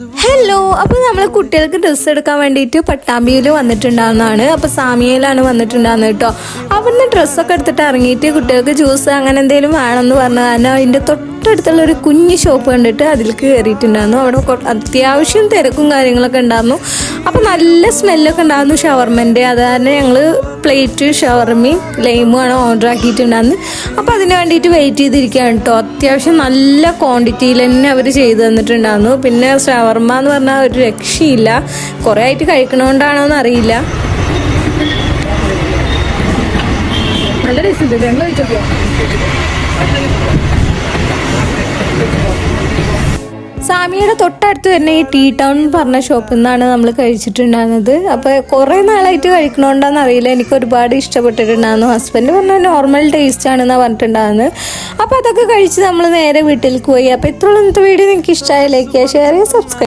Hello, അപ്പോൾ നമ്മൾ കുട്ടികൾക്ക് ഡ്രസ്സ് എടുക്കാൻ വേണ്ടിയിട്ട് പട്ടാമ്പിയിൽ വന്നിട്ടുണ്ടാകുന്നതാണ്. അപ്പോൾ സാമിയയിലാണ് വന്നിട്ടുണ്ടാകുന്നത് കേട്ടോ. അവിടുന്ന് ഡ്രസ്സൊക്കെ എടുത്തിട്ട് ഇറങ്ങിയിട്ട് കുട്ടികൾക്ക് ജ്യൂസ് അങ്ങനെ എന്തെങ്കിലും വേണമെന്ന് പറഞ്ഞു. കാരണം അതിൻ്റെ തൊട്ടടുത്തുള്ള ഒരു കുഞ്ഞ് ഷോപ്പ് കണ്ടിട്ട് അതിലേക്ക് കയറിയിട്ടുണ്ടായിരുന്നു. അവിടെ അത്യാവശ്യം തിരക്കും കാര്യങ്ങളൊക്കെ ഉണ്ടായിരുന്നു. അപ്പോൾ നല്ല സ്മെല്ലൊക്കെ ഉണ്ടായിരുന്നു ഷവർമൻ്റെ. അത് കാരണം ഞങ്ങൾ പ്ലേറ്റ് ഷവർമയും ലൈമുമാണ് ഓർഡർ ആക്കിയിട്ടുണ്ടായിരുന്നു. അപ്പോൾ അതിന് വേണ്ടിയിട്ട് വെയിറ്റ് ചെയ്തിരിക്കുകയാണ് കേട്ടോ. അത്യാവശ്യം നല്ല ക്വാണ്ടിറ്റിയിൽ തന്നെ അവർ ചെയ്ത് തന്നിട്ടുണ്ടായിരുന്നു. പിന്നെ ഷവർമ എന്ന് പറഞ്ഞാൽ ഒരു രക്ഷയില്ല. കുറേ ആയിട്ട് കഴിക്കണോണ്ടാണോ എന്ന് അറിയില്ല. നല്ല ടേസ്റ്റ് ഉണ്ട്. ഞങ്ങൾ കഴിച്ചോ. സാമിയുടെ തൊട്ടടുത്ത് തന്നെ ഈ ടീ ടൗൺ പറഞ്ഞ ഷോപ്പിൽ നിന്നാണ് നമ്മൾ കഴിച്ചിട്ടുണ്ടായിരുന്നത്. അപ്പോൾ കുറേ നാളായിട്ട് കഴിക്കണോണ്ടാന്ന് അറിയില്ല, എനിക്ക് ഒരുപാട് ഇഷ്ടപ്പെട്ടിട്ടുണ്ടായിരുന്നു. ഹസ്ബൻഡ് പറഞ്ഞാൽ നോർമൽ ടേസ്റ്റ് ആണെന്നാണ് പറഞ്ഞിട്ടുണ്ടായിരുന്നത്. അപ്പോൾ അതൊക്കെ കഴിച്ച് നമ്മൾ നേരെ വീട്ടിലേക്ക് പോയി. അപ്പോൾ ഇത്രയുള്ള ഇന്നത്തെ വീഡിയോ നിങ്ങൾക്ക് ഇഷ്ടമായി ലൈക്ക് ചെയ്യുക, ഷെയർ ചെയ്യുക, സബ്സ്ക്രൈബ്